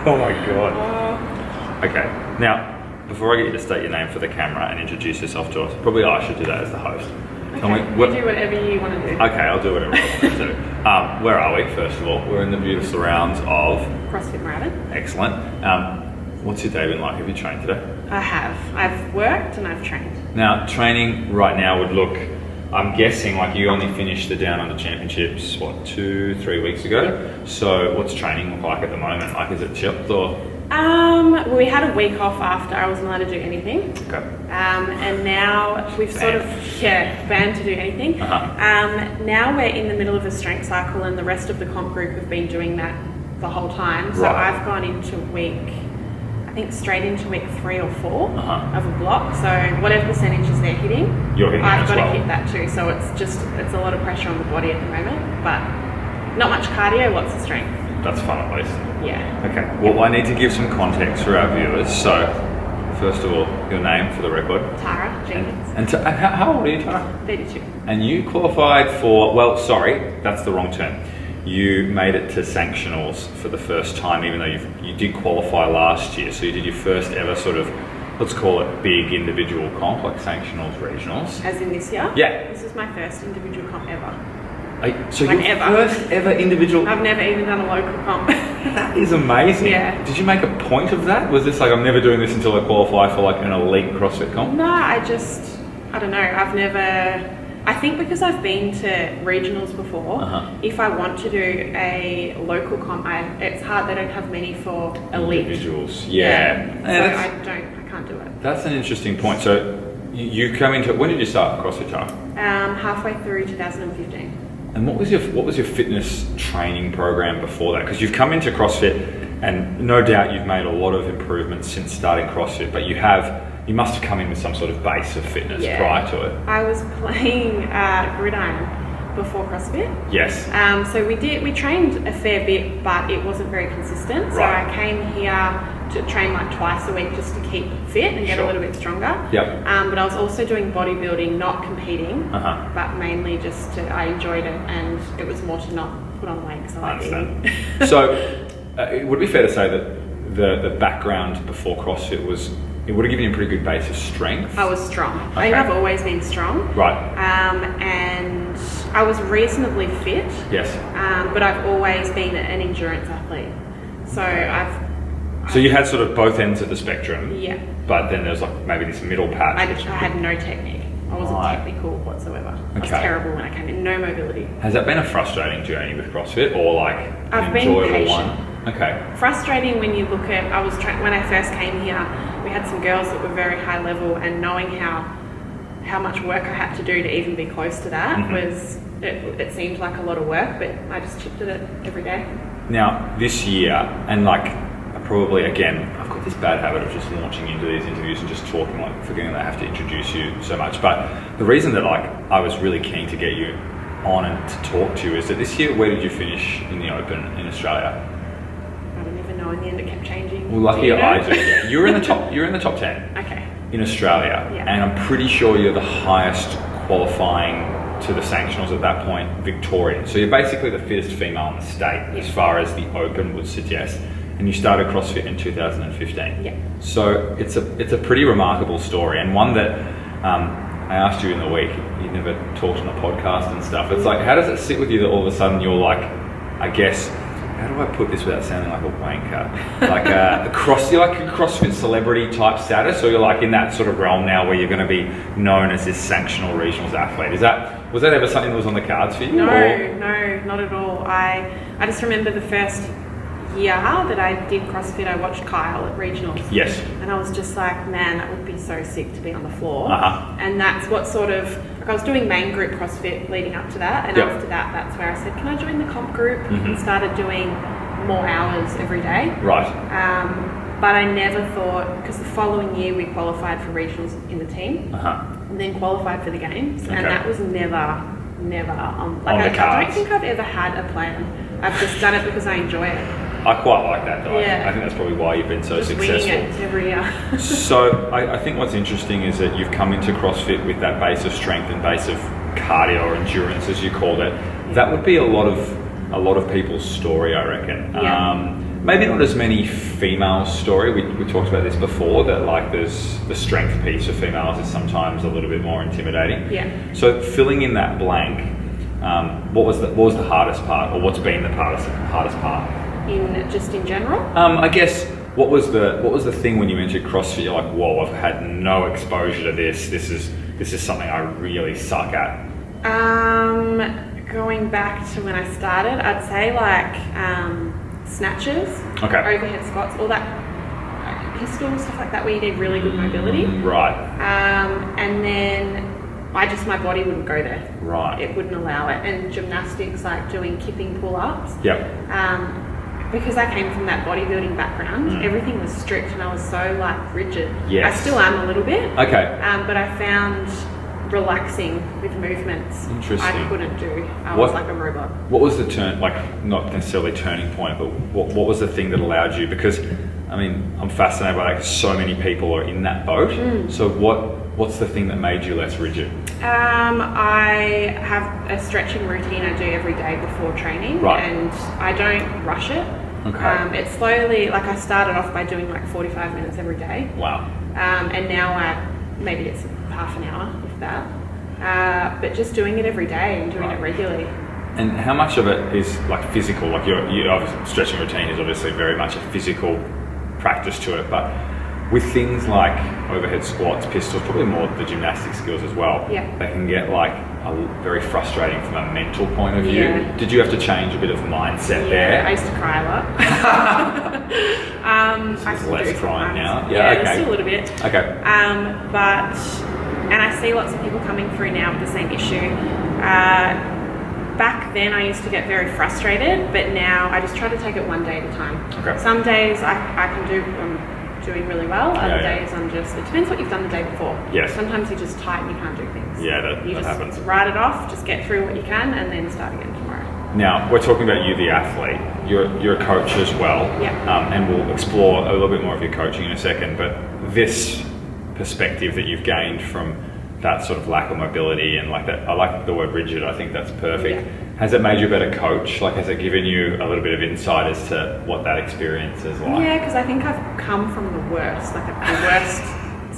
Oh my God. Okay, now, before I get you to state your name for the camera and introduce yourself to us, probably I should do that as the host. Okay, you do whatever you want to do. Okay, I'll do whatever I want to do. Where are we, first of all? We're in the beautiful surrounds of... CrossFit Marathon. Excellent. What's your day been like? Have you trained today? I have. I've worked and I've trained. Now, training right now would look... I'm guessing like you only finished the Down Under Championships, 2-3 weeks ago? Yep. So what's training look like at the moment? Like, is it chilled or...? We had a week off after I wasn't allowed to do anything. Okay. And now we've banned to do anything. Now we're in the middle of a strength cycle and the rest of the comp group have been doing that the whole time. So Right. I've gone into straight into week 3 or 4 of a block. So whatever percentages they're hitting, You're hitting I've as got well. to hit that too. So it's a lot of pressure on the body at the moment, but not much cardio, lots of strength. That's fun at least. Yeah. Okay, well I need to give some context for our viewers. So, first of all, your name for the record. Tara Jenkins. And how old are you, Tara? 32. And you qualified for, well, sorry, that's the wrong term. You made it to sanctionals for the first time, even though you did qualify last year. So you did your first ever sort of, let's call it big individual comp, like sanctionals, regionals. As in this year? Yeah. This is my first individual comp ever. So Like your ever. first ever individual... I've never even done a local comp. That is amazing. Yeah. Did you make a point of that? Was this like, I'm never doing this until I qualify for like an elite CrossFit comp? No, I don't know. I think because I've been to regionals before, if I want to do a local comp, it's hard. They don't have many for elite. Individuals, yeah. So I can't do it. That's an interesting point. So you come into, when did you start CrossFit, Tara? Halfway through 2015. And what was your fitness training program before that? Because you've come into CrossFit, and no doubt you've made a lot of improvements since starting CrossFit. But you must have come in with some sort of base of fitness prior to it. I was playing gridiron before CrossFit. Yes. So we trained a fair bit, but it wasn't very consistent. So Right. I came here to train like twice a week just to keep fit and get a little bit stronger. Yep. But I was also doing bodybuilding, not competing, but mainly just I enjoyed it, and it was more to not put on weight because I like eating. So it would be fair to say that the background before CrossFit it would have given you a pretty good base of strength. I was strong. Okay. I think I've always been strong. Right. And I was reasonably fit. Yes. But I've always been an endurance athlete. So So you had sort of both ends of the spectrum. Yeah. But then there's like maybe this middle patch. I had no technique. I wasn't technical whatsoever. I was terrible when I came in. No mobility. Has that been a frustrating journey with CrossFit, or like I've an been enjoyable patient. one? Okay. Frustrating when you look at, when I first came here, we had some girls that were very high level, and knowing how much work I had to do to even be close to that was, it seemed like a lot of work, but I just chipped at it every day. Now, this year, and like probably again, I've got this bad habit of just launching into these interviews and just talking, like forgetting that I have to introduce you so much. But the reason that like I was really keen to get you on and to talk to you is that this year, where did you finish in the Open in Australia? I don't even know. In the end, it kept changing. Well, lucky I do. Yeah. You're in the top 10. Okay. In Australia, Yeah. and I'm pretty sure you're the highest qualifying to the sanctionals at that point, Victorian. So you're basically the fittest female in the state as far as the Open would suggest. And you started CrossFit in 2015. Yeah. So it's a pretty remarkable story, and one that I asked you in the week. You never talked on a podcast and stuff. It's like, how does it sit with you that all of a sudden you're like, I guess, how do I put this without sounding like a wanker? Like you're like a CrossFit celebrity type status, or you're like in that sort of realm now where you're going to be known as this sanctional regionals athlete. Was that ever something that was on the cards for you? No, not at all. I just remember the first year that I did CrossFit, I watched Kyle at regionals. Yes. And I was just like, man, that would be so sick to be on the floor. And that's what sort of, like I was doing main group CrossFit leading up to that, and after that, that's where I said, can I join the comp group? And started doing more hours every day. Right. But I never thought, because the following year we qualified for regionals in the team, and then qualified for the games, and that was never on the cards. I don't think I've ever had a plan. I've just done it because I enjoy it. I quite like that though. Yeah. I think that's probably why you've been so just successful. Winging it every year. So I think what's interesting is that you've come into CrossFit with that base of strength and base of cardio or endurance, as you called it. That would be a lot of people's story, I reckon. maybe not as many females story. We talked about this before, that like there's the strength piece for females is sometimes a little bit more intimidating. Yeah. So filling in that blank, what was the hardest part, or what's been the hardest part? In general? I guess what was the thing when you entered CrossFit? You're like, whoa, I've had no exposure to this. This is something I really suck at. Going back to when I started, I'd say like snatches, overhead squats, all that pistols, stuff like that, where you need really good mobility. Right. And then my body wouldn't go there. Right. It wouldn't allow it. And gymnastics, like doing kipping pull-ups. Yep. Because I came from that bodybuilding background, everything was strict and I was so like rigid. Yes. I still am a little bit. Okay. But I found relaxing with movements I couldn't do. I was like a robot. What was the not necessarily turning point, but what was the thing that allowed you? Because I mean, I'm fascinated by like so many people are in that boat. So what's the thing that made you less rigid? I have a stretching routine I do every day before training, and I don't rush it. Okay. It's slowly, like I started off by doing like 45 minutes every day. Wow. And now maybe it's half an hour, if that. But just doing it every day and doing it regularly. And how much of it is like physical? Like your obviously stretching routine is obviously very much a physical practice to it, but with things like overhead squats, pistols, probably more the gymnastic skills as well, they can get like very frustrating from a mental point of view. Yeah. Did you have to change a bit of mindset there? I used to cry a lot. I still less crying now. Yeah, still a little bit. Okay. And I see lots of people coming through now with the same issue. Back then I used to get very frustrated, but now I just try to take it one day at a time. Okay. Some days I can do, I'm doing really well. Other days I'm just, it depends what you've done the day before. Yes. Sometimes you're just tight and you can't do things. Yeah, that just happens. Write it off, just get through what you can and then start again tomorrow. Now, we're talking about you, the athlete. You're a coach as well. Yeah. And we'll explore a little bit more of your coaching in a second, but this perspective that you've gained from that sort of lack of mobility and like that, I like the word rigid, I think that's perfect. Yeah. Has it made you a better coach? Like, has it given you a little bit of insight as to what that experience is like? Yeah, because I think I've come from the worst, like the worst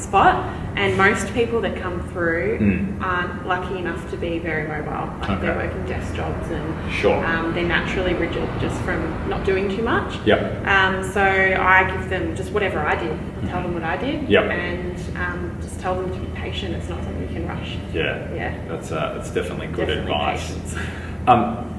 spot, and most people that come through aren't lucky enough to be very mobile. Like they're working desk jobs and they're naturally rigid just from not doing too much. Yep. So I give them just whatever I did, tell them what I did, and just tell them to be patient. It's not something you can rush. Yeah. That's definitely good advice. Patience.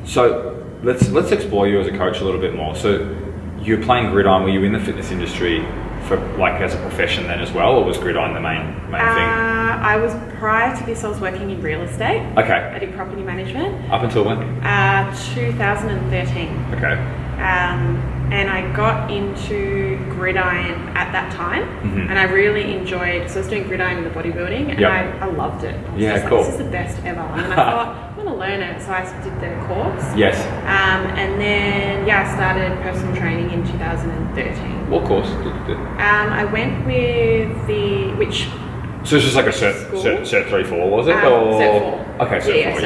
So let's explore you as a coach a little bit more. So you're playing gridiron. Were you in the fitness industry for like as a profession then as well, or was gridiron the main thing? I was, prior to this, I was working in real estate. Okay. I did property management. Up until when? 2013. Okay. And I got into gridiron at that time, and I really enjoyed. So I was doing gridiron in the bodybuilding, and I loved it. Cool. This is the best ever. And I thought, I want to learn it, so I did the course. Yes. And then I started personal training in 2013. What course did you do? I went with So it's just like a cert 3-4, was it? Cert 4. Okay, cert 4.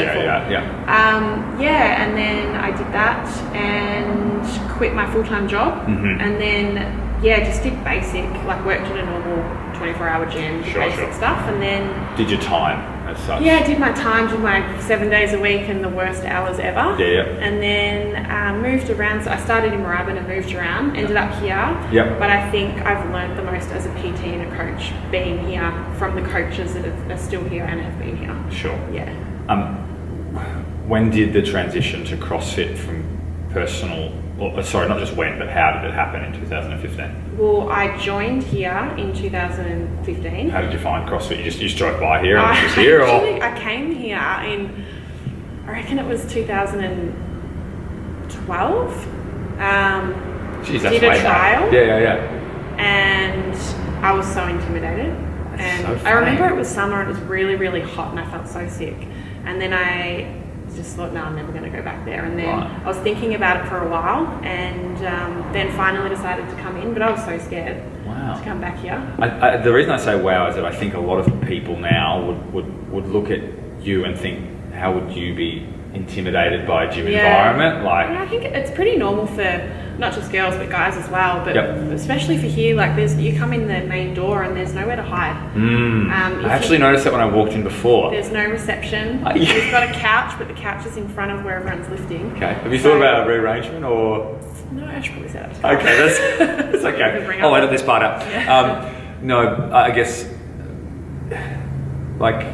Yeah, and then I did that and quit my full-time job, and then just did basic, like worked in a normal 24-hour gym, did basic stuff, and then did your time as such? Yeah, I did my time, did my 7 days a week and the worst hours ever. Yeah. And then moved around. So I started in Moorabbin and moved around, ended up here. Yep. But I think I've learned the most as a PT and a coach being here from the coaches that are still here and have been here. Sure. Yeah. When did the transition to CrossFit from personal, not just when, but how did it happen in 2015? Well, I joined here in 2015. How did you find CrossFit? You just drove by here and it was just here? Actually, I came here in, I reckon it was 2012. Jeez, that's did a trial. Yeah. And I was so intimidated. I remember it was summer and it was really, really hot and I felt so sick. And then I just thought, no, I'm never going to go back there. And then I was thinking about it for a while, and then finally decided to come in, but I was so scared to come back here. The reason I say wow is that I think a lot of people now would look at you and think, how would you be intimidated by a gym environment? Like, I think it's pretty normal for not just girls but guys as well. But especially for here, like you come in the main door and there's nowhere to hide. I actually noticed that when I walked in before. There's no reception. We've got a couch, but the couch is in front of where everyone's lifting. Okay. Have you thought about a rearrangement or? No, I should probably set up. Okay, that's okay. I'll edit this part out. Yeah. No, I guess like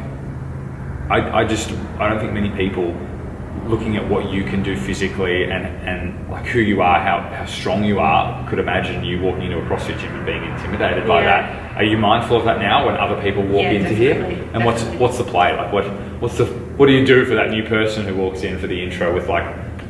I don't think many people looking at what you can do physically and like who you are, how strong you are, could imagine you walking into a CrossFit gym and being intimidated by that. Are you mindful of that now when other people walk into here? And what's the play? Like what do you do for that new person who walks in for the intro with like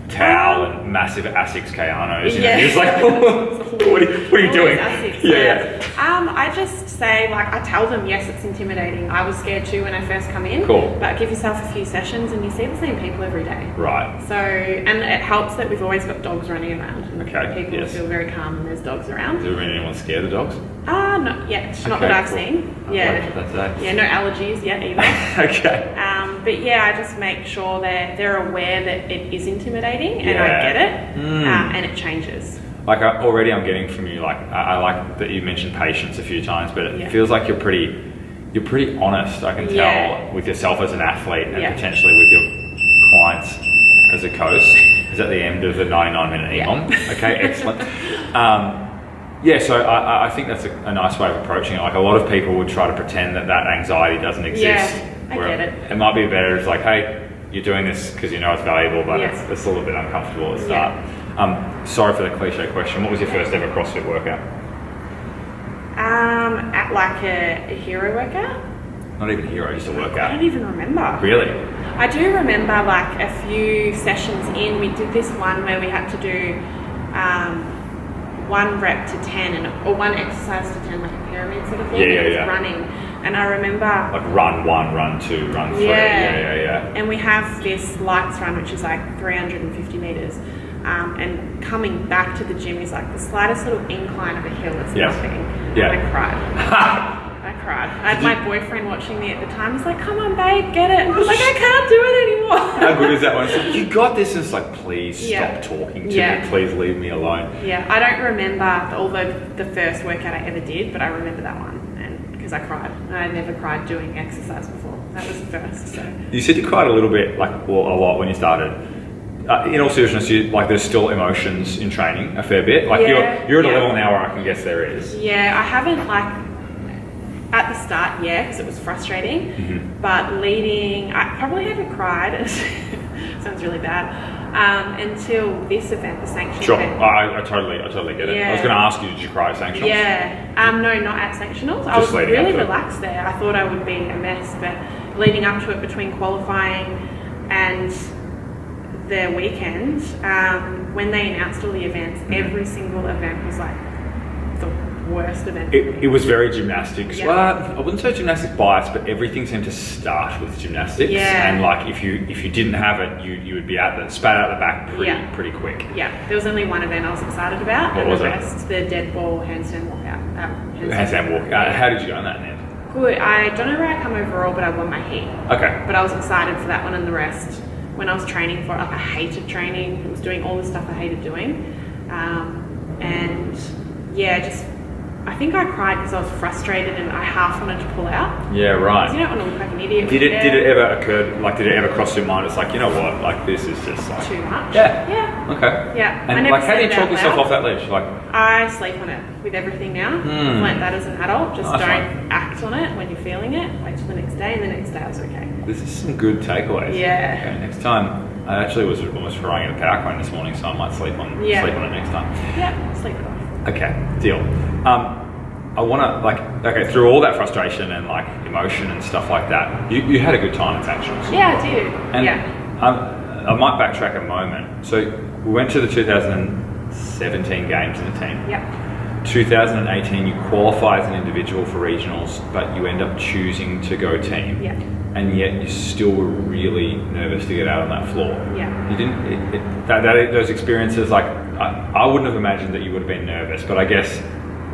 towel and massive Asics Kayanos? You know, you're just like, what are you doing? Asics, I just say, like, I tell them, yes, it's intimidating. I was scared too when I first come in. Cool. But give yourself a few sessions and you see the same people every day. Right. So, and it helps that we've always got dogs running around. Okay. People feel very calm when there's dogs around. Has there been anyone scared of dogs? Not yet. Not that I've seen. Yeah, no allergies yet either. Okay. But yeah, I just make sure that they're aware that it is intimidating and I get it, and it changes. Like already I'm getting from you, like I like that you mentioned patience a few times, but it feels like you're pretty honest, I can tell, with yourself as an athlete and potentially with your clients as a coach. Is at the end of the 99-minute EMOM. Okay, excellent. So I think that's a nice way of approaching it. Like a lot of people would try to pretend that anxiety doesn't exist. Yeah, I get it. It might be better as like, hey, you're doing this because you know it's valuable, but it's a little bit uncomfortable at the start. Sorry for the cliche question. What was your first ever CrossFit workout? At like a hero workout? Not even a hero, just a workout. I don't even remember. Really? I do remember like a few sessions in, we did this one where we had to do 1 rep to 10 or one exercise to 10, like a pyramid sort of thing. It was running. And I remember like run 1, run 2, run 3. Yeah. And we have this lights run which is like 350 meters. And coming back to the gym is like the slightest little incline of a hill. It's nothing. Yeah. And I cried. I had my boyfriend watching me at the time. He's like, "Come on, babe, get it." And I was like, "I can't do it anymore." How good is that one? It's like, you got this. And it's like, please stop talking to me. Please leave me alone. Yeah, I don't remember the first workout I ever did, but I remember that one, and because I cried. I never cried doing exercise before. That was the first. So you said you cried a little bit, like a lot when you started. In all seriousness, there's still emotions in training a fair bit. Like you're at a level now where I can guess there is. Yeah, I haven't at the start, because it was frustrating. Mm-hmm. But leading, I probably haven't cried. Sounds really bad. Until this event, the sanctions event. I totally get it. I was going to ask you, did you cry at sanctionals? Yeah. No, not at sanctionals. I was really relaxed there. I thought I would be a mess, but leading up to it, between qualifying and the weekend, when they announced all the events, every single event was like the worst event. It was very gymnastics. Yeah. Well, I wouldn't say gymnastics biased, but everything seemed to start with gymnastics. Yeah. And like if you didn't have it, you would be spat out the back pretty quick. Yeah. There was only one event I was excited about. What was the rest, the dead ball handstand walkout. Handstand walkout. How did you go on that in the end? Good. I don't know where I come overall, but I won my heat. Okay. But I was excited for that one and the rest. When I was training for it, I hated training. I was doing all the stuff I hated doing. I think I cried because I was frustrated and I half wanted to pull out. Yeah, right. Because you don't want to look like an idiot. Did it ever occur, did it ever cross your mind, it's like, you know what, like this is just like... too much? Yeah. Okay. Yeah. And like how do you talk yourself off that ledge? Like I sleep on it with everything now. I've learned that as an adult. Just don't act on it when you're feeling it. Wait till the next day, and the next day I was okay. This is some good takeaways. Yeah. Okay, next time, I actually was almost running in a power cone this morning, so I might sleep on it next time. Yeah, sleep it off. Okay, deal. I want to, through all that frustration and like emotion and stuff like that, you had a good time at Sanctions. Yeah, I did. And I might backtrack a moment. So we went to the 2017 games in the team. Yep. 2018, you qualify as an individual for regionals, but you end up choosing to go team. Yeah. And yet you still were really nervous to get out on that floor. Yeah. You didn't. Those experiences, like I wouldn't have imagined that you would have been nervous, but I guess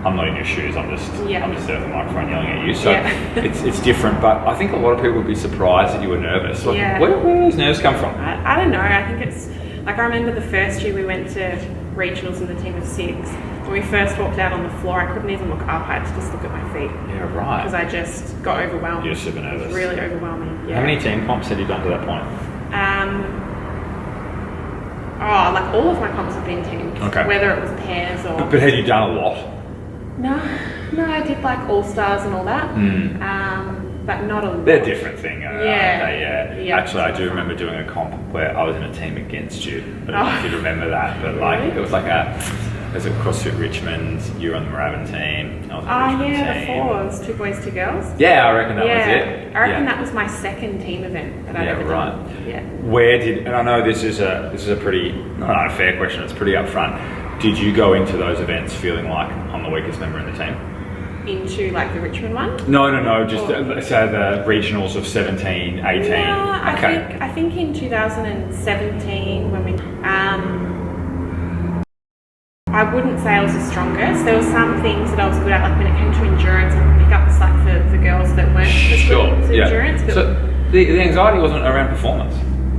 I'm not in your shoes. I'm just there with the microphone yelling at you. So it's different. But I think a lot of people would be surprised that you were nervous. Like, where do those nerves come from? I don't know. I think it's like I remember the first year we went to regionals in the team of 6. When we first walked out on the floor, I couldn't even look up. I had to just look at my feet. Yeah, right. Because I just got overwhelmed. You're super nervous. It was really overwhelming. Yeah. How many team comps had you done to that point? Like all of my comps have been teams. Okay. Whether it was pairs or. But had you done a lot? No, I did like all stars and all that. But not a lot. They're a different thing. Yeah. Actually, I do remember doing a comp where I was in a team against you. I don't know if you remember that, but like it was like there's a CrossFit Richmond. You were on the Moorabbin team. I was on the Richmond team. The 4s, 2 boys, 2 girls. Yeah, I reckon that was it. I reckon that was my second team event that I'd ever done. Yeah. Where did? And I know this is a pretty not unfair question. It's pretty upfront. Did you go into those events feeling like I'm the weakest member in the team? Into like the Richmond one? No, just say the regionals of 17, 18. I think in 2017 when we I wouldn't say I was the strongest. There were some things that I was good at, like when it came to endurance, I could pick up the slack for the girls that weren't as good at endurance. But so the anxiety wasn't around performance?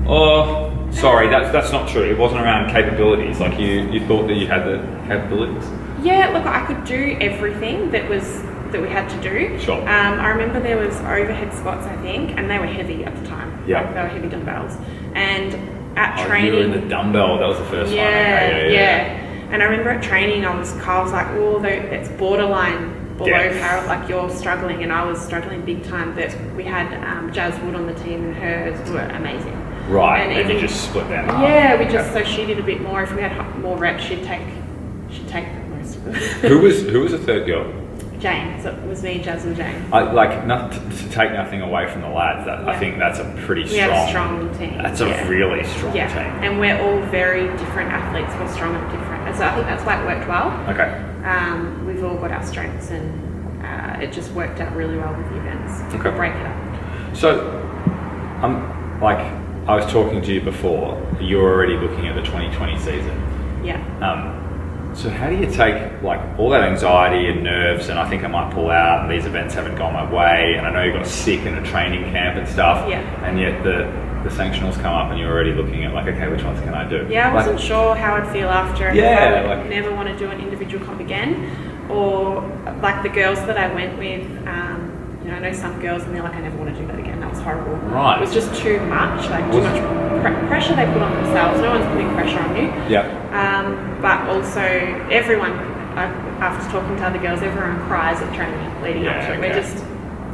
Oh, sorry, that's not true. It wasn't around capabilities. Like you thought that you had the capabilities? Yeah, look, I could do everything that we had to do. Sure. I remember there was overhead squats, I think, and they were heavy at the time. Yeah. Like, they were heavy dumbbells. And at training... You were in the dumbbell, that was the first one. Yeah. And I remember at training, Carl was like, oh, it's borderline below Carol, like you're struggling, and I was struggling big time. But we had Jazz Wood on the team, and hers were amazing. Right, and you just split them up. Yeah, so she did a bit more. If we had more reps, she'd take most of them. Who was the third girl? Jane. So it was me, Jazz, and Jane. Not to take nothing away from the lads. I think that's a pretty strong. We have a strong team. That's a really strong team. And we're all very different athletes. We're strong at different. So I think that's why it worked well. Okay. We've all got our strengths, and it just worked out really well with the events. Okay. Break it up. So, I was talking to you before. You're already looking at the 2020 season. Yeah. So how do you take like all that anxiety and nerves, and I think I might pull out, and these events haven't gone my way, and I know you got sick in a training camp and stuff, and yet the sanctionals come up and you're already looking at like, okay, which ones can I do? Yeah, I wasn't sure how I'd feel after. Yeah, I would never want to do an individual comp again, or like the girls that I went with. I know some girls and they're like, I never want to do that again. That was horrible. Right. It was just too much, too much pressure they put on themselves. No one's putting pressure on you. Yeah. But also everyone, after talking to other girls, everyone cries at training leading up to it. We're just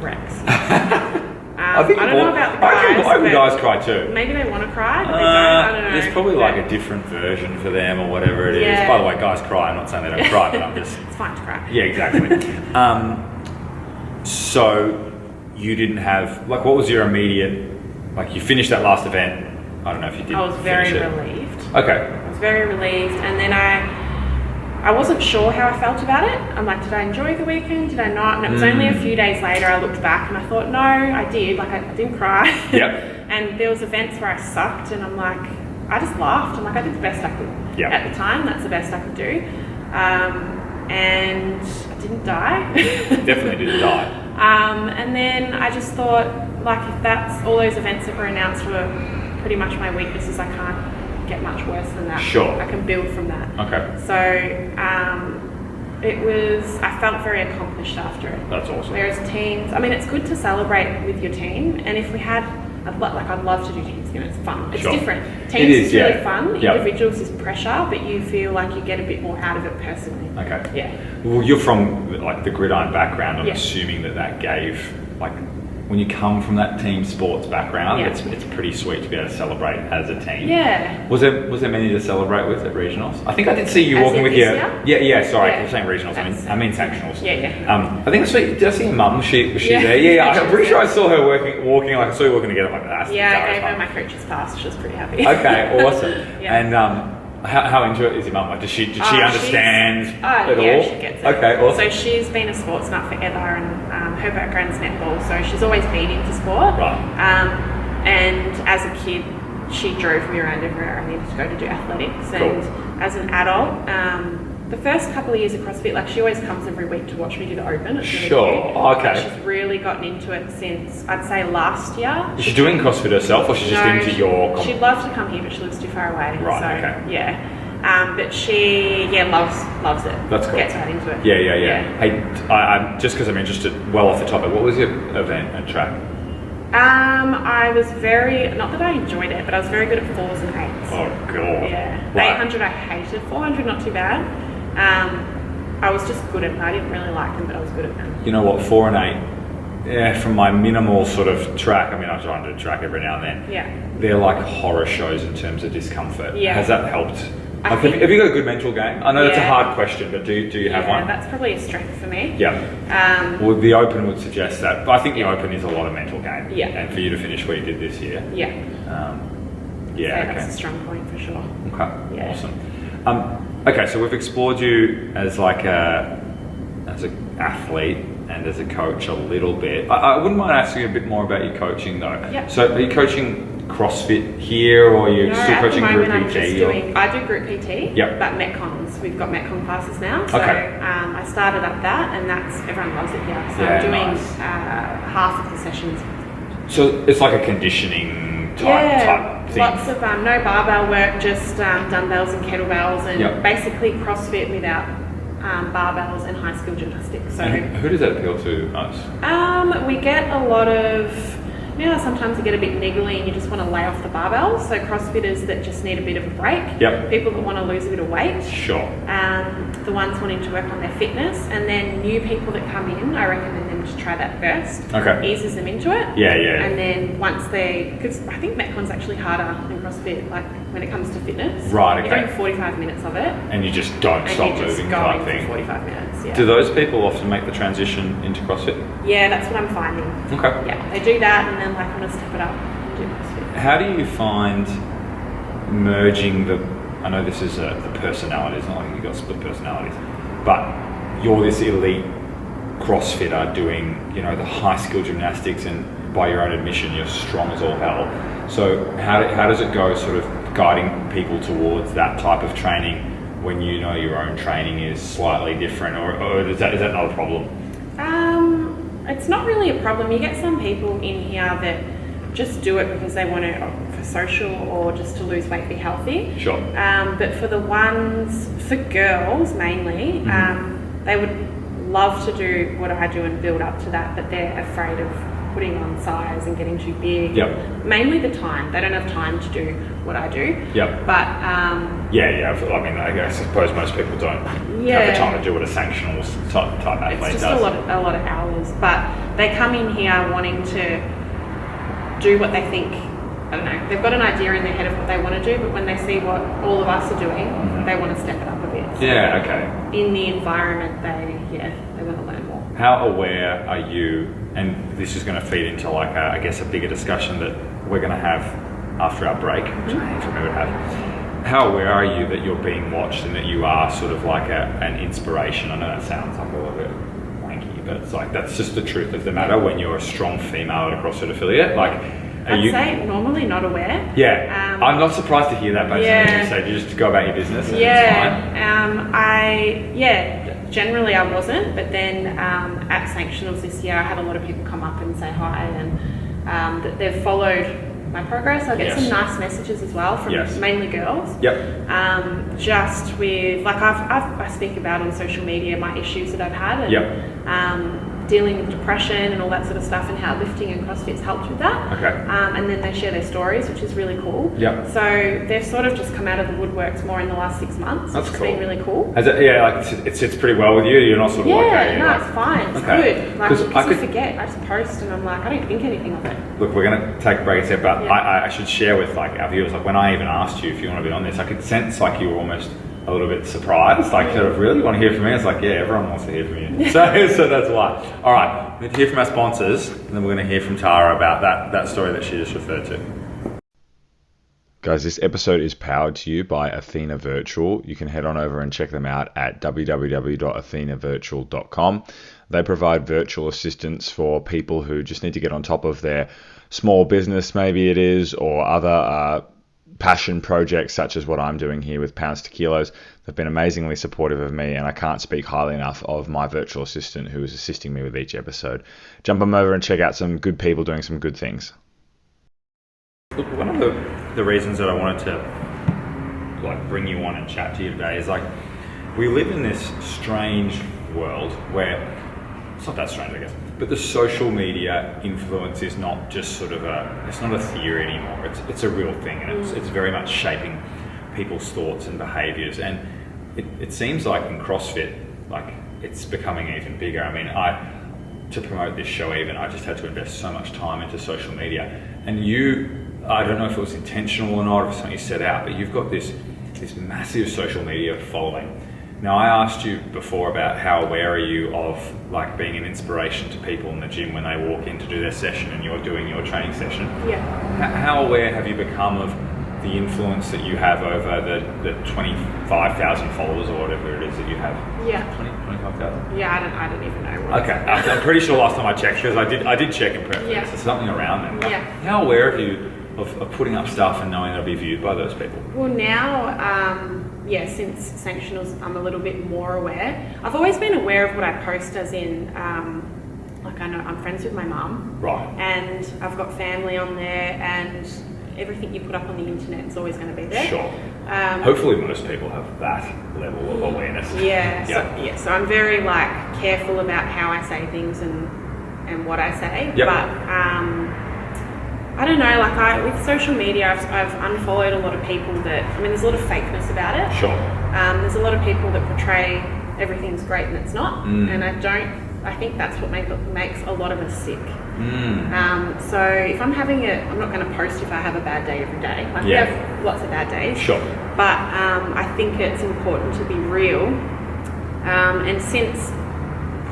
wrecks. I don't know about the guys. I think guys cry too. Maybe they want to cry, but they don't. I don't know. There's probably like a different version for them or whatever it is. By the way, guys cry. I'm not saying they don't cry, but I'm just... It's fine to cry. Yeah, exactly. So you didn't have, like, what was your immediate, like, you finished that last event. I don't know if you did. I was very relieved. Okay. I was very relieved, and then I wasn't sure how I felt about it. I'm like, did I enjoy the weekend? Did I not? And it was only a few days later I looked back and I thought, no, I did. Like, I didn't cry. Yep. And there was events where I sucked, and I'm like, I just laughed. I'm like, I did the best I could at the time. That's the best I could do. And I didn't die. Definitely didn't die. And then I just thought, like, if that's all those events that were announced were pretty much my weaknesses, I can't get much worse than that. Sure. I can build from that. Okay. So I felt very accomplished after it. That's awesome. Whereas teams, I mean, it's good to celebrate with your team, and if we had, I'd love to do teams. It's fun. It's different. Teams is really fun. Individuals is pressure, but you feel like you get a bit more out of it personally. Okay. Yeah. Well, you're from like the gridiron background. I'm assuming that gave, like, when you come from that team sports background, it's pretty sweet to be able to celebrate as a team. Yeah. Was there many to celebrate with at regionals? I think I did see you walking with your... Yeah, sorry, I keep saying regionals. I mean sanctionals. Yeah. I think I saw, did I see your mum? Was she there? Yeah. I'm pretty sure I saw her walking, like, I saw you walking together like that. Yeah, I gave her my coach's pass. She was pretty happy. Okay, awesome. And how into it is your mum? Like, did she understand it all? Yeah, she gets it. Okay, awesome. So she's been a sports nut forever, and her background's netball, so she's always been into sport. Right. And as a kid, she drove me around everywhere I needed to go to do athletics. Cool. And as an adult, the first couple of years of CrossFit, like she always comes every week to watch me do the open. It's really sure. cute. Okay. But she's really gotten into it since, I'd say, last year. Is she doing CrossFit herself, or she's just into your... She'd love to come here, but she lives too far away. Right, so, okay. Yeah. But she, loves it. That's cool. Gets right into it. Yeah. Hey, I'm just because I'm interested, well off the topic, what was your event at track? I was not that I enjoyed it, but I was very good at 4s and 8s. Oh, God. Yeah. Right. 800 I hated, 400 not too bad. I was just good at them. I didn't really like them, but I was good at them. You know what, 4 and 8, from my minimal sort of track, I mean, I try and do track every now and then. Yeah. They're like horror shows in terms of discomfort. Yeah. Has that helped? Have you got a good mental game? I know that's a hard question, but do you have one? That's probably a strength for me. Yeah. Well, the Open would suggest that. But I think the Open is a lot of mental game. Yeah. And for you to finish what you did this year. Yeah. That's a strong point for sure. Okay. Yeah. Awesome. Okay, so we've explored you as like an athlete and as a coach a little bit. I wouldn't mind asking you a bit more about your coaching though. Yeah. So are you coaching CrossFit here, or are you still coaching group PT? I do group PT, yep. But Metcons, we've got Metcon classes now. So okay. I started up that, and everyone loves it here. So I'm doing half of the sessions. So it's like a conditioning type thing. Lots of no barbell work, just dumbbells and kettlebells, and basically CrossFit without barbells and high skill gymnastics. So and who does that appeal to most? We get a lot of. Sometimes you get a bit niggly and you just want to lay off the barbells. So CrossFitters that just need a bit of a break. Yep. People that want to lose a bit of weight. Sure. The ones wanting to work on their fitness, and then new people that come in, I recommend them to try that first. Okay. Eases them into it. Yeah. And then because I think Metcon's actually harder than CrossFit, like when it comes to fitness. Right. Okay. You're doing 45 minutes of it. And you just don't stop moving type thing. For 45 minutes. Yeah. Do those people often make the transition into CrossFit? Yeah, that's what I'm finding. Okay. Yeah, they do that and then like want to step it up and do CrossFit. How do you find merging I know this is the personality, it's not like you've got split personalities, but you're this elite CrossFitter doing, the high skill gymnastics, and by your own admission, you're strong as all hell. So how does it go sort of guiding people towards that type of training when you know your own training is slightly different, or is that not a problem? It's not really a problem. You get some people in here that just do it because they want to, for social or just to lose weight, be healthy. Sure. But for girls mainly, they would love to do what I do and build up to that, but they're afraid of putting on size and getting too big. Yep. Mainly the time. They don't have time to do what I do. Yep. But I mean, I suppose most people don't have the time to do what a sanctional type athlete does. It's just a lot of hours. But they come in here wanting to do what they think. I don't know. They've got an idea in their head of what they want to do, but when they see what all of us are doing, they want to step it up a bit. So okay. In the environment, they want to learn more. How aware are you, and this is going to feed into like a bigger discussion that we're going to have after our break, which I need to remember to have. How aware are you that you're being watched and that you are sort of like an inspiration? I know that sounds like a little bit wanky, but it's like that's just the truth of the matter when you're a strong female at a CrossFit affiliate. Like, I'd say normally not aware. Yeah, I'm not surprised to hear that basically. You say you just go about your business and it's fine. Generally I wasn't, but then at Sanctionals this year I had a lot of people come up and say hi, and that they've followed my progress. I get some nice messages as well from mainly girls. Yep. Just with I speak about on social media my issues that I've had, and dealing with depression and all that sort of stuff, and how lifting and CrossFit's helped with that. Okay. And then they share their stories, which is really cool. Yep. So they've sort of just come out of the woodworks more in the last 6 months. That's which cool. Has been really cool. It sits pretty well with you. You're not sort of it's fine. It's good. Because I forget. I just post and I'm like, I don't think anything of it. Look, we're going to take a break here, but I should share with our viewers, when I even asked you if you want to be on this, I could sense you were almost a little bit surprised, sort of, really want to hear from me? It's everyone wants to hear from you. So that's why. All right, we need to hear from our sponsors, and then we're going to hear from Tara about that story that she just referred to. Guys, this episode is powered to you by Athena Virtual. You can head on over and check them out at www.athenavirtual.com. They provide virtual assistants for people who just need to get on top of their small business, maybe it is, or other passion projects such as what I'm doing here with Pounds to Kilos. They've been amazingly supportive of me, and I can't speak highly enough of my virtual assistant who is assisting me with each episode. Jump on over and check out some good people doing some good things. Look, one of the reasons that I wanted to bring you on and chat to you today is we live in this strange world where it's not that strange, I guess, but the social media influence is not just it's not a theory anymore. It's a real thing, and it's very much shaping people's thoughts and behaviours. And it seems like in CrossFit, it's becoming even bigger. I mean, to promote this show even, I just had to invest so much time into social media. And I don't know if it was intentional or not, or if it's something you set out, but you've got this massive social media following. Now, I asked you before about how aware are you of being an inspiration to people in the gym when they walk in to do their session and you're doing your training session. Yeah. How aware have you become of the influence that you have over the 25,000 followers or whatever it is that you have? Yeah. 25,000? Yeah, I don't even know. Okay, I'm pretty sure last time I checked, because I did check in prep. Yeah. So something around there. Yeah. How aware are you of putting up stuff and knowing it'll be viewed by those people? Well, now, since Sanctionals, I'm a little bit more aware. I've always been aware of what I post, as in, I know I'm friends with my mum. Right. And I've got family on there, and everything you put up on the internet is always going to be there. Sure. Hopefully most people have that level of awareness. Yeah. So I'm very careful about how I say things and what I say. Yep. But I don't know, with social media, I've unfollowed a lot of people there's a lot of fakeness about it. Sure. There's a lot of people that portray everything's great and it's not. And I think that's what makes a lot of us sick. So if I'm I'm not going to post if I have a bad day every day. We have lots of bad days. Sure. But I think it's important to be real. And since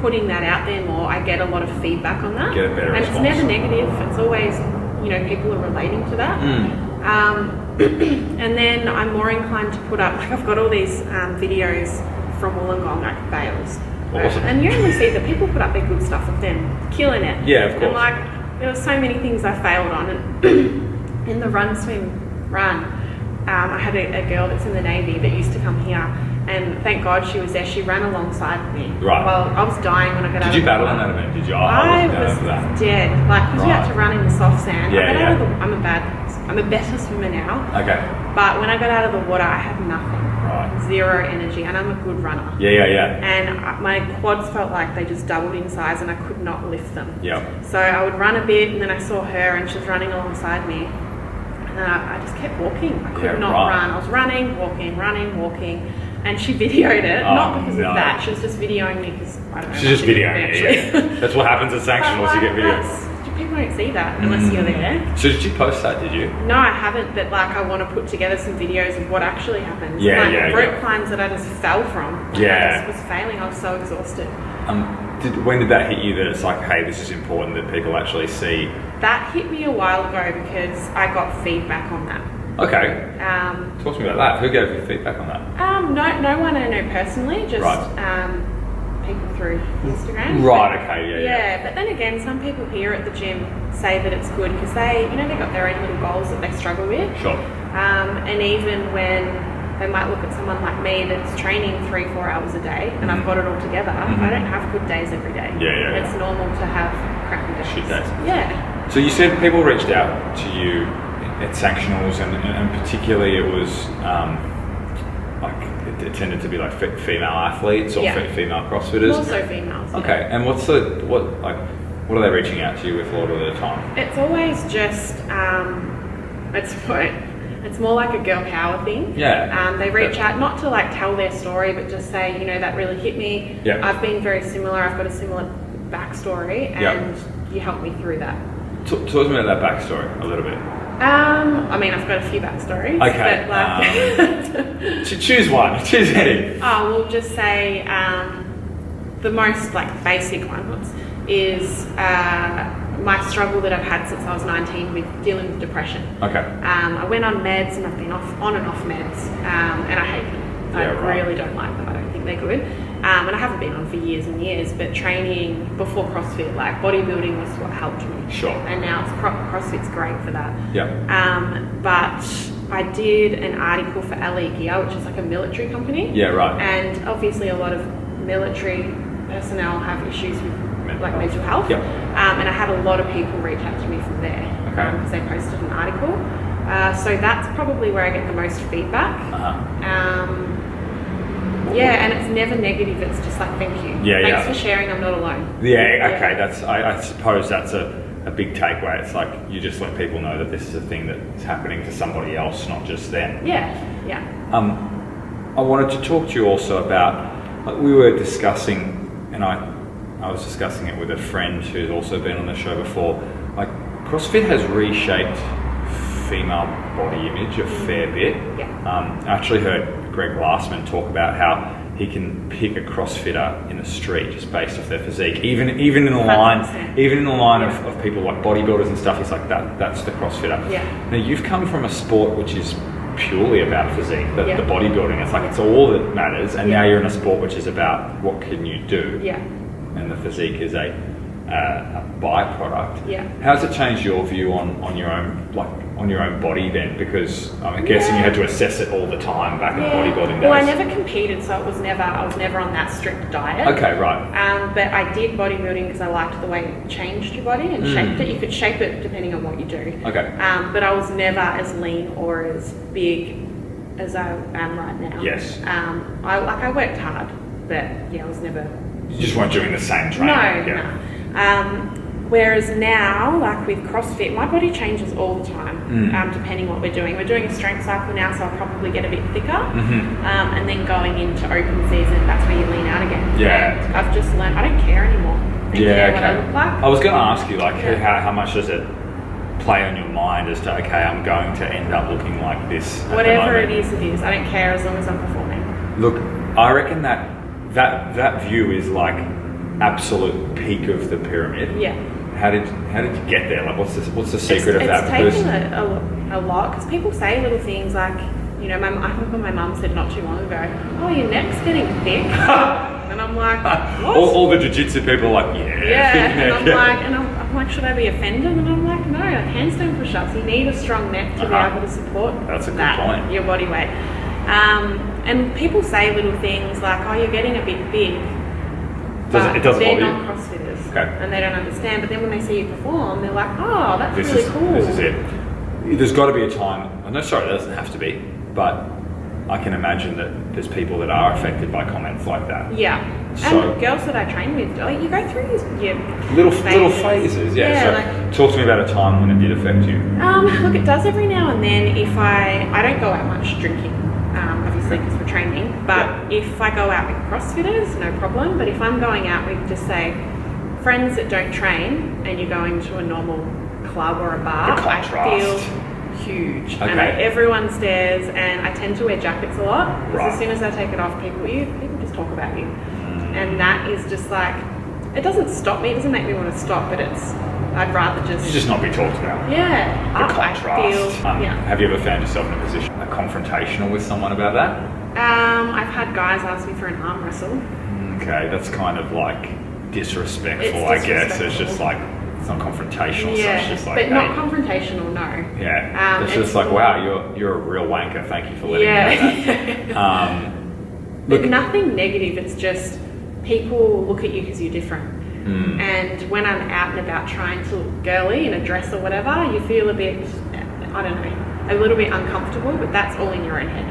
putting that out there more, I get a lot of feedback on that. Get a better response. And it's never negative. It's always, people are relating to that. And then I'm more inclined to put up, I've got all these videos from Wollongong, fails. Awesome. And you only see that people put up their good stuff of them killing it. Yeah, of course. And there were so many things I failed on. And in the run, swim, run, I had a girl that's in the Navy that used to come here. And thank God she was there. She ran alongside me. Right. Well, I was dying when I got out of the water. Did you battle in that event? Did you? I was dead. Because we had to run in the soft sand. Yeah, I'm a better swimmer now. Okay. But when I got out of the water, I had nothing. Right. Zero energy. And I'm a good runner. Yeah. And my quads felt like they just doubled in size and I could not lift them. Yeah. So I would run a bit and then I saw her and she was running alongside me. And I just kept walking. I could not run. I was running, walking. And she videoed it, not because of that. She was just videoing me because I don't know. She's just videoing you, yeah. That's what happens at Sanctionals, you get videos. People don't see that unless you're there. So did you post that, did you? No, I haven't, but I want to put together some videos of what actually happened. Rope climbs that I just fell from. I just was failing, I was so exhausted. When did that hit you that it's hey, this is important that people actually see? That hit me a while ago because I got feedback on that. Okay. Talk to me about that. Who gave you feedback on that? No one I know personally, just people through Instagram. Right. Okay. Yeah. But then again, some people here at the gym say that it's good because they got their own little goals that they struggle with. Sure. And even when they might look at someone like me that's training 3-4 hours a day, and I've got it all together. I don't have good days every day. Yeah. It's normal to have crappy days. Shit days. Yeah. So you said people reached out to you at Sanctionals, and particularly it was it tended to be female athletes or female CrossFitters. Also females. Okay, and what are they reaching out to you with a lot of the time? It's always just it's more like a girl power thing. Yeah. They reach out not to tell their story, but just say that really hit me. Yeah. I've been very similar. I've got a similar backstory, and you helped me through that. Talk to me about that backstory a little bit. I've got a few backstories. Okay. But choose one. Choose any. We'll just say the most basic one is my struggle that I've had since I was 19 with dealing with depression. Okay. I went on meds and I've been on and off meds, and I hate them. I really don't like them. I don't think they're good. And I haven't been on for years and years, but training before CrossFit, bodybuilding was what helped me. Sure. And now CrossFit's great for that. Yeah. But I did an article for LE Gear, which is like a military company. Yeah, right. And obviously a lot of military personnel have issues with mental health. Yep. And I had a lot of people reach out to me from there because they posted an article. So that's probably where I get the most feedback. Yeah, and it's never negative. It's just like, thank you. Thanks for sharing. I'm not alone. Yeah, okay. That's I suppose that's a big takeaway. It's like you just let people know that this is a thing that's happening to somebody else, not just them. Yeah. I wanted to talk to you also about, like, we were discussing, and I was discussing it with a friend who's also been on the show before. Like, CrossFit has reshaped female body image a fair bit. I actually heard Greg Glassman talk about how he can pick a CrossFitter in the street just based off their physique. Even in the line, of people like bodybuilders and stuff, he's like, that's the CrossFitter. Now you've come from a sport which is purely about physique, the bodybuilding. It's like it's all that matters, and now you're in a sport which is about what can you do. And the physique is a byproduct. How does it change your view on your own body then? Because I'm guessing you had to assess it all the time back in bodybuilding days. Well, I never competed, so I was never on that strict diet. Okay, right. But I did bodybuilding because I liked the way it changed your body and shaped it. You could shape it depending on what you do. Okay. But I was never as lean or as big as I am right now. Yes. I worked hard, but I was never. You just weren't doing the same training. No. Whereas now, like with CrossFit, my body changes all the time, depending what we're doing. We're doing a strength cycle now, so I'll probably get a bit thicker. And then going into open season, that's where you lean out again. And I've just learned, I don't care anymore. I care what I look like. I was going to ask you, like, how much does it play on your mind as to, okay, I'm going to end up looking like this? Whatever it is. I don't care as long as I'm performing. Look, I reckon that view is like absolute peak of the pyramid. How did you get there? Like, what's the secret of that? It's taken a lot, because people say little things like, I remember my mum said not too long ago, "Oh, your neck's getting thick," and I'm like, "What?" All the jiu-jitsu people are like, and I'm like, should I be offended? And I'm like, no, handstand push-ups. You need a strong neck to be able to support That's a good point. Your body weight. And people say little things like, "Oh, you're getting a bit big." It doesn't they're bother you? not CrossFitters, and they don't understand. But then when they see you perform, they're like, "Oh, that's really cool." This is it. There's got to be a time. No, sorry, there doesn't have to be, but I can imagine that there's people that are affected by comments like that. So, and girls that I train with, you go through these little phases. So talk to me about a time when it did affect you. Look, it does every now and then. If I don't go out much drinking. Obviously because we're training, but if I go out with CrossFitters, no problem. But if I'm going out with, just say, friends that don't train, and you're going to a normal club or a bar, I feel huge. And everyone stares, and I tend to wear jackets a lot. Because as soon as I take it off, people just talk about you. And that is just like, it doesn't stop me, it doesn't make me want to stop, but I'd rather just not be talked about. The contrast. Have you ever found yourself in a position confrontational with someone about that? I've had guys ask me for an arm wrestle. Okay, that's kind of like disrespectful, I guess. It's just like, it's not confrontational, so it's just like, but not confrontational, no. It's just like, wow, you're a real wanker, thank you for letting me know that. But nothing negative, it's just people look at you because you're different. And when I'm out and about trying to look girly in a dress or whatever, you feel a bit, I don't know, a little bit uncomfortable, but that's all in your own head.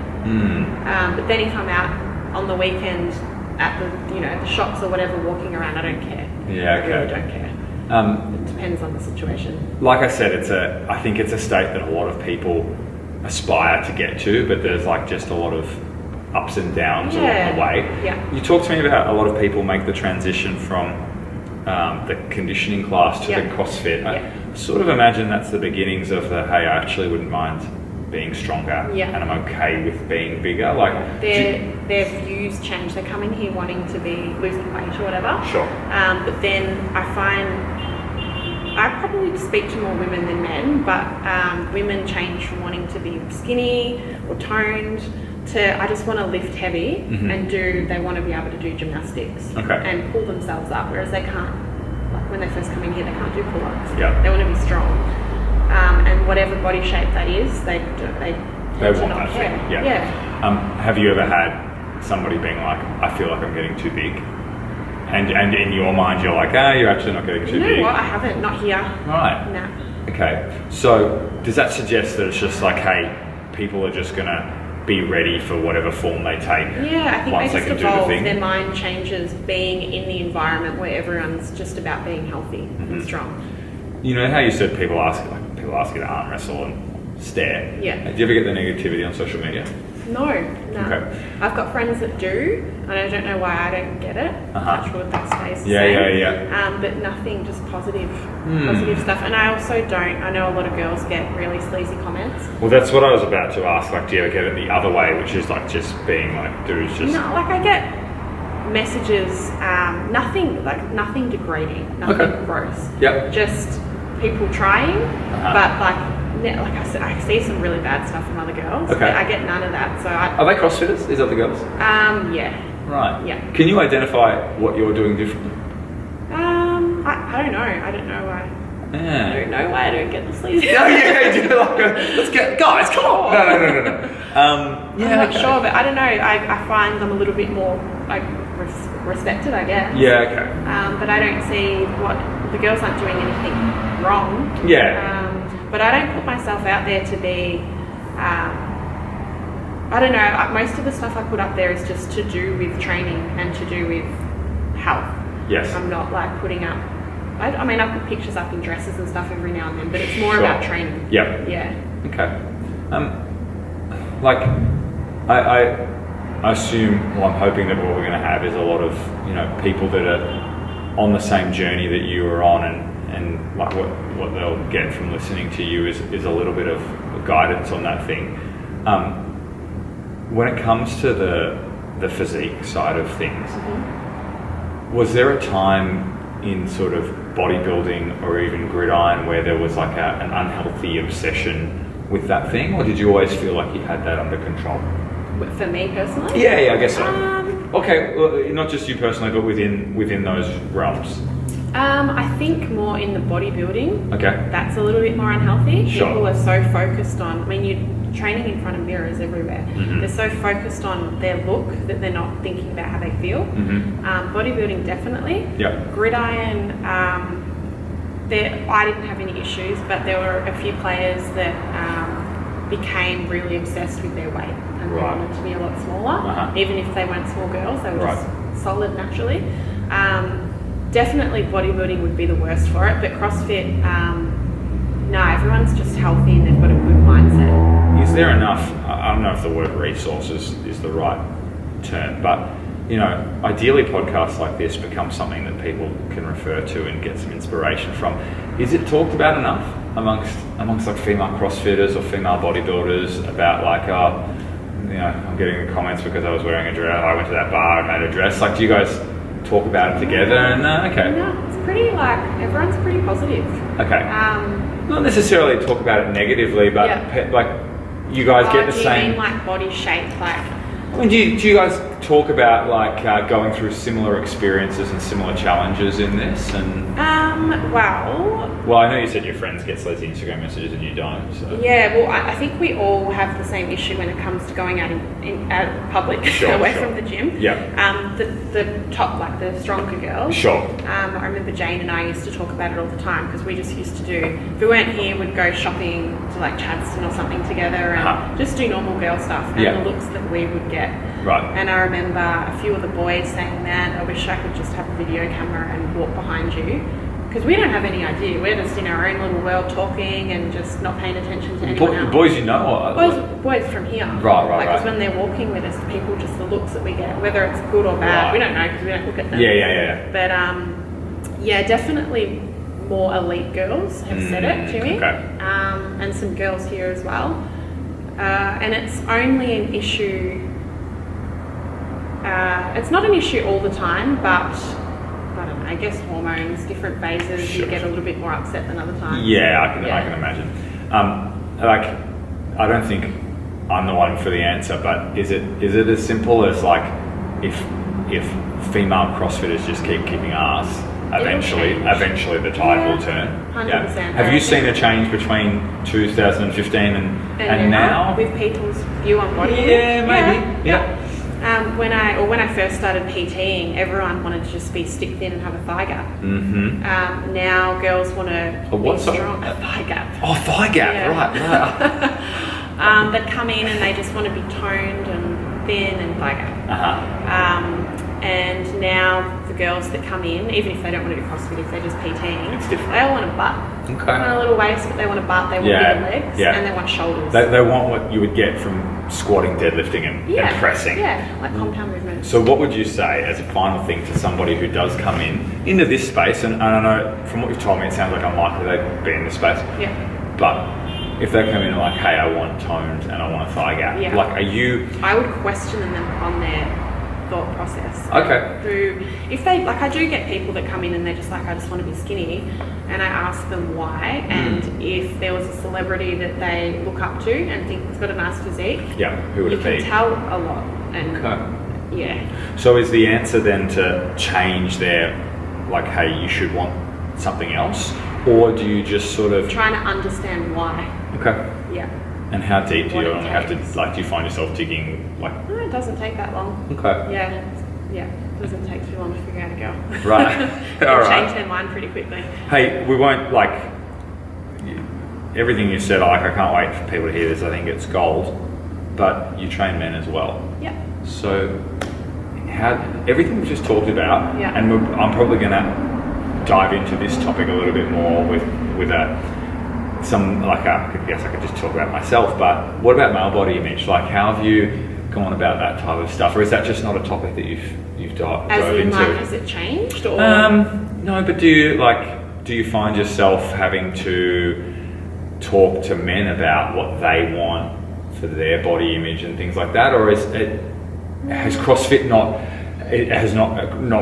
But then if I'm out on the weekend at the shops or whatever, walking around, I don't care. I really don't care. It depends on the situation. Like I said, I think it's a state that a lot of people aspire to get to, but there's like just a lot of ups and downs along the way. You talk to me about a lot of people make the transition from the conditioning class to the CrossFit. I sort of imagine that's the beginnings of the, hey, I actually wouldn't mind being stronger, and I'm okay with being bigger. Like their views change. They're coming here wanting to be losing weight or whatever. But then I find I probably speak to more women than men, but women change from wanting to be skinny or toned to I just want to lift heavy and they want to be able to do gymnastics and pull themselves up, whereas they can't, like when they first come in here, they can't do pull-ups. They want to be strong. And whatever body shape that is, they They tend to want not that care. thing. Yeah. Have you ever had somebody being like, I feel like I'm getting too big? And in your mind, you're like, you're actually not getting too big. You know what? I haven't. Not here. Right. No. Okay. So does that suggest that it's just like, hey, people are just going to be ready for whatever form they take? Yeah, I think once they they just can evolve. do the thing? Their mind changes being in the environment where everyone's just about being healthy and strong. You know how you said people ask you to arm wrestle and stare? Yeah. Do you ever get the negativity on social media? No. Okay. I've got friends that do, and I don't know why I don't get it. Touch wood, that stays the same. Yeah. But nothing, just positive stuff. And I also don't. I know a lot of girls get really sleazy comments. Well, that's what I was about to ask. Like, do you ever get it the other way, which is like just being like, dudes just... No, like I get messages, nothing degrading, nothing gross. Yep. Just people trying, but I see some really bad stuff from other girls. Okay. But I get none of that. So Are they CrossFitters, these other girls? Yeah. Right. Yeah. Can you identify what you're doing differently? I don't know. I don't know why. Yeah. I don't know why I don't get the sleazy. Let's get... Guys, come on! No. I'm not sure, but I don't know. I find them a little bit more like respected, I guess. Yeah, okay. But I don't see what... The girls aren't doing anything wrong. Yeah. But I don't put myself out there to be... I don't know. Most of the stuff I put up there is just to do with training and to do with health. Yes. I'm not like putting up... I mean, I put pictures up in dresses and stuff every now and then, but it's more about training. Yep. Yeah. Okay. I assume, well, I'm hoping that what we're going to have is a lot of, people that are on the same journey that you are on, and like what they'll get from listening to you is a little bit of guidance on that thing. When it comes to the physique side of things, was there a time in sort of bodybuilding or even gridiron where there was like an unhealthy obsession with that thing, or did you always feel like you had that under control? For me personally? Yeah, I guess so. Okay, well, not just you personally, but within those realms. I think more in the bodybuilding. Okay. That's a little bit more unhealthy. Sure. People are so focused on, you're training in front of mirrors everywhere. They're so focused on their look that they're not thinking about how they feel. Bodybuilding, definitely. Yep. Gridiron, I didn't have any issues, but there were a few players that became really obsessed with their weight and they wanted to be a lot smaller. Even if they weren't small girls, they were just solid naturally. Definitely bodybuilding would be the worst for it, but CrossFit, no, everyone's just healthy and they've got a good mindset. Is there enough, I don't know if the word resources is the right term, but ideally podcasts like this become something that people can refer to and get some inspiration from. Is it talked about enough amongst like female CrossFitters or female bodybuilders about like, I'm getting the comments because I was wearing a dress, I went to that bar and made a dress. Like, do you guys talk about it together? And okay. No, it's pretty everyone's pretty positive. Okay. Not necessarily talk about it negatively, but like you guys get the same. Do you mean like body shape, like? I mean, do you guys talk about like going through similar experiences and similar challenges in this? And well, I know you said your friends get sleazy Instagram messages and you don't. So. Yeah, well, I think we all have the same issue when it comes to going out in public, away from the gym. Yeah. The top, like the stronger girls. Sure. I remember Jane and I used to talk about it all the time because we just used to do. If we weren't here, we'd go shopping to like Chadstone or something together and just do normal girl stuff and the looks that we would get. Right. And I remember a few of the boys saying, "Man, I wish I could just have a video camera and walk behind you." Because we don't have any idea. We're just in our own little world talking and just not paying attention to anyone else. Boys you know? Or? Boys from here. Right. Because when they're walking with us, people just the looks that we get, whether it's good or bad, we don't know because we don't look at them. Yeah. But definitely more elite girls have said it to me. Okay. And some girls here as well. And it's only an issue... it's not an issue all the time, but I don't know, I guess hormones, different phases, you get a little bit more upset than other times. Yeah, I can imagine. I don't think I'm the one for the answer, but is it as simple as like if female CrossFitters just keep kicking ass, eventually the tide will turn. 100%. Have you seen a change between 2015 and now? With people's view on body image? Yeah, maybe. Yeah. When I first started PTing, everyone wanted to just be stick thin and have a thigh gap. Mm-hmm. Now girls want to be strong. A thigh gap. Oh, thigh gap, right. That come in and they just want to be toned and thin and thigh gap. And now the girls that come in, even if they don't want to do CrossFit, if they're just PTing, it's different. They all want a butt. Okay. They want a little waist, but they want a butt. They want bigger legs, and they want shoulders. They want what you would get from squatting, deadlifting, and pressing. Yeah, like compound movements. So what would you say as a final thing to somebody who does come into this space, and I don't know, from what you've told me, it sounds like unlikely they'd be in this space. Yeah. But if they come in and like, hey, I want toned and I want a thigh gap, like, are you... I would question them on their thought process. Okay. If they, like, I do get people that come in and they're just like, I just want to be skinny, and I ask them why, and if there was a celebrity that they look up to and think has got a nice physique, who would it be? You can tell a lot. And So is the answer then to change their, like, hey, you should want something else, or do you just sort of... Trying to understand why. Okay. Yeah. And how deep do you have to, like, do you find yourself digging, like... No, it doesn't take that long. Okay. Yeah, it doesn't take too long to figure out a girl. Right. They'll change their mind pretty quickly. Hey, we won't, like, everything you said, like, I can't wait for people to hear this, I think it's gold, but you train men as well. Yeah. So, everything we've just talked about, and I'm probably going to dive into this topic a little bit more with I guess I could just talk about myself, but what about male body image? Like, how have you gone about that type of stuff, or is that just not a topic that you've dove into? Like, has it changed? Or? No, but do you find yourself having to talk to men about what they want for their body image and things like that, or has CrossFit not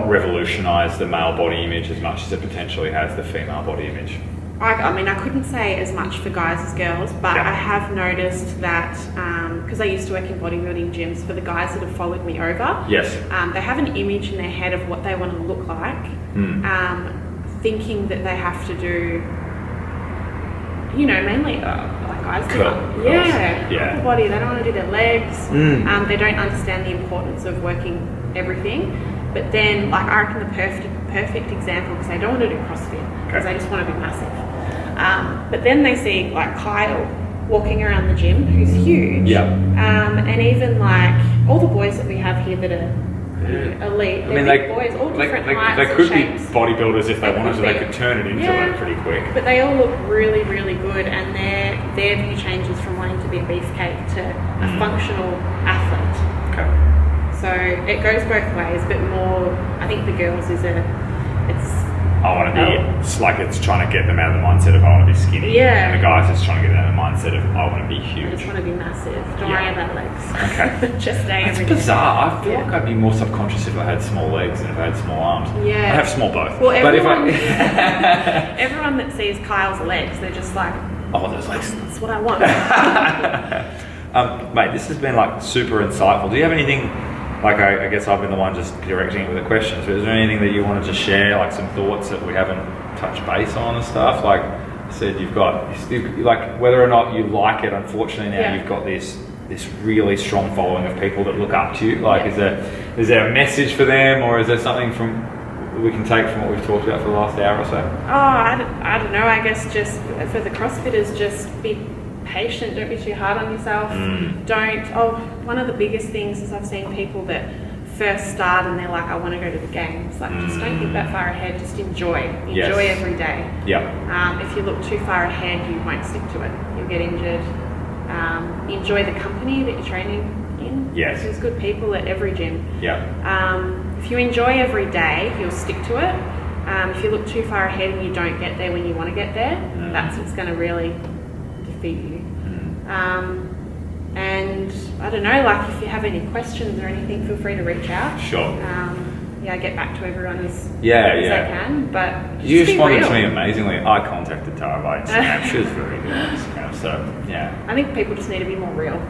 revolutionised the male body image as much as it potentially has the female body image? I mean, I couldn't say as much for guys as girls, but I have noticed that, because I used to work in bodybuilding gyms, for the guys that have followed me over, they have an image in their head of what they want to look like, thinking that they have to do, mainly like guys do. Upper body, they don't want to do their legs, they don't understand the importance of working everything. But then, like, I reckon the perfect example, because they don't want to do CrossFit, because they just want to be massive. But then they see, like, Kyle walking around the gym, who's huge. And even, like, all the boys that we have here that are elite, they're big boys, all different heights they could and shapes. Be bodybuilders if they wanted to. They could turn it into that pretty quick. But they all look really, really good, and their view changes from wanting to be a beefcake to a functional athlete. Okay. So it goes both ways, but more, I think the girls I want to be, it's like it's trying to get them out of the mindset of I want to be skinny. And the guys is trying to get them out of the mindset of I want to be huge. I just want to be massive. Don't worry about legs. Okay. Just stay every day. It's bizarre. I feel like I'd be more subconscious if I had small legs and if I had small arms. I have small both. Well, everyone, but if everyone that sees Kyle's legs, they're just like, oh, those legs. That's what I want. Mate, this has been like super insightful. Do you have anything? Like, I guess I've been the one just directing it with the questions, but is there anything that you wanted to share, like some thoughts that we haven't touched base on and stuff? Like I said, you've got, like, whether or not you like it, unfortunately now you've got this really strong following of people that look up to you. Like, is there a message for them, or is there something we can take from what we've talked about for the last hour or so? I don't know. I guess just for the CrossFitters, just be patient, don't be too hard on yourself. One of the biggest things is I've seen people that first start and they're like, I want to go to the games. Like, just don't think that far ahead, just enjoy every day. If you look too far ahead, you won't stick to it, you'll get injured. Enjoy the company that you're training in. There's good people at every gym. If you enjoy every day, you'll stick to it. If you look too far ahead and you don't get there when you want to get there, that's what's going to really defeat you. And I don't know, like, if you have any questions or anything, feel free to reach out. I get back to everyone as I can, but you responded to me amazingly. I contacted Tara by Instagram. She was very good on Instagram, so I think people just need to be more real.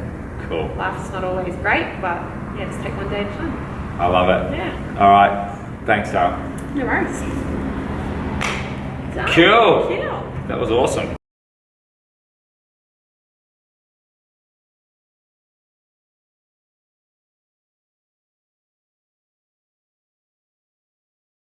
Cool. Life's not always great, but just take one day at a time. I love it. All right, thanks, Tara. No worries. Done. Cool. Cool. That was awesome.